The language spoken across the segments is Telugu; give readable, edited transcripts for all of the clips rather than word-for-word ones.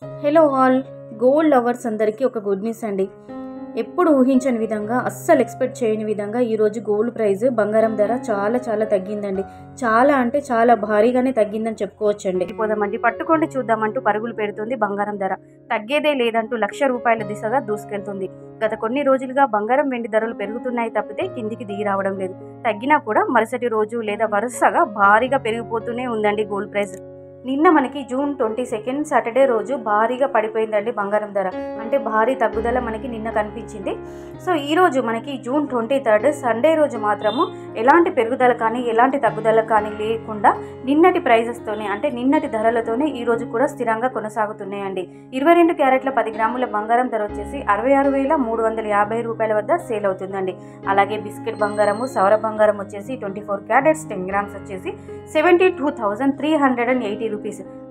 హలో ఆల్, గోల్డ్ లవర్స్ అందరికీ ఒక గుడ్ న్యూస్ అండి. ఎప్పుడు ఊహించని విధంగా, అస్సలు ఎక్స్పెక్ట్ చేయని విధంగా ఈరోజు గోల్డ్ ప్రైస్, బంగారం ధర చాలా తగ్గిందండి. చాలా అంటే చాలా భారీగానే తగ్గిందని చెప్పుకోవచ్చండి. పోదామండి, పట్టుకోండి చూద్దామంటూ పరుగులు పెడుతుంది బంగారం ధర. తగ్గేదే లేదంటూ ₹1,00,000 దిశగా దూసుకెళ్తుంది. గత కొన్ని రోజులుగా బంగారం వెండి ధరలు పెరుగుతున్నాయి తప్పితే కిందికి దిగి రావడం లేదు. తగ్గినా కూడా మరుసటి రోజు లేదా వరుసగా భారీగా పెరిగిపోతూనే ఉందండి గోల్డ్ ప్రైస్. నిన్న మనకి జూన్ 22 సాటర్డే రోజు భారీగా పడిపోయిందండి బంగారం ధర. అంటే భారీ తగ్గుదల మనకి నిన్న కనిపించింది. సో ఈరోజు మనకి జూన్ 23 సండే రోజు మాత్రము ఎలాంటి పెరుగుదల కానీ ఎలాంటి తగ్గుదల కానీ లేకుండా నిన్నటి ప్రైజెస్తోనే, అంటే నిన్నటి ధరలతోనే ఈరోజు కూడా స్థిరంగా కొనసాగుతున్నాయండి. 22 క్యారెట్ల 10 గ్రాముల బంగారం ధర వచ్చేసి ₹66,350 వద్ద సేల్ అవుతుందండి. అలాగే బిస్కెట్ బంగారము, సౌర బంగారం వచ్చేసి 24 క్యారెట్స్ 10 గ్రామ్స్ వచ్చేసి ₹72,380,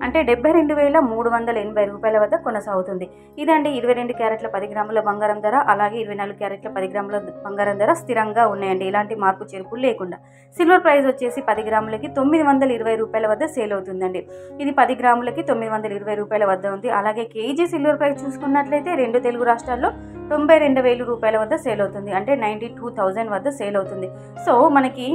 అంటే ₹72,380 వద్ద కొనసాగుతుంది. ఇదండి 22 క్యారెట్ల 10 గ్రాముల బంగారం ధర. అలాగే 24 క్యారెట్ల 10 గ్రాముల బంగారం ధర స్థిరంగా ఉన్నాయండి, ఎలాంటి మార్పు చేర్పులు లేకుండా. సిల్వర్ ప్రైస్ వచ్చేసి 10 గ్రాములకి ₹920 వద్ద సేల్ అవుతుందండి. ఇది 10 గ్రాములకి ₹920 వద్ద ఉంది. అలాగే కేజీ సిల్వర్ ప్రైస్ చూసుకున్నట్లయితే రెండు తెలుగు రాష్ట్రాల్లో ₹92,000 వద్ద సేల్ అవుతుంది, అంటే 92,000 వద్ద సేల్ అవుతుంది. సో మనకి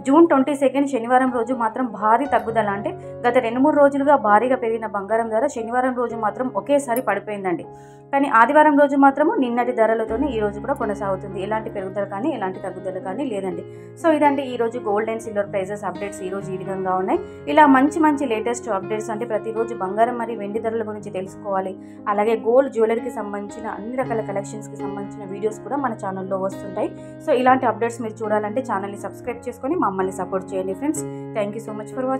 జూన్ 22 శనివారం రోజు మాత్రం భారీ తగ్గుదల, అంటే గత 2-3 రోజులుగా భారీగా పెరిగిన బంగారం ధర శనివారం రోజు మాత్రం ఒకేసారి పడిపోయిందండి. కానీ ఆదివారం రోజు మాత్రము నిన్నటి ధరలతోనే ఈ రోజు కూడా కొనసాగుతుంది. ఎలాంటి పెరుగుదల కానీ ఎలాంటి తగ్గుదల కానీ లేదండి. సో ఇదండి ఈరోజు gold and silver prizes updates ఈ రోజు ఈ విధంగా ఉన్నాయి. ఇలా మంచి లేటెస్ట్ అప్డేట్స్, అంటే ప్రతిరోజు బంగారం మరియు వెండి ధరల గురించి తెలుసుకోవాలి. అలాగే గోల్డ్ జ్యువెలరీకి సంబంధించిన అన్ని రకాల కలెక్షన్స్కి సంబంధించిన వీడియోస్ కూడా మన ఛానల్లో వస్తుంటాయి. సో ఇలాంటి అప్డేట్స్ మీరు చూడాలంటే ఛానల్ని సబ్స్క్రైబ్ చేసుకొని మమ్మల్ని సపోర్ట్ చేయండి friends. Thank you so much for watching.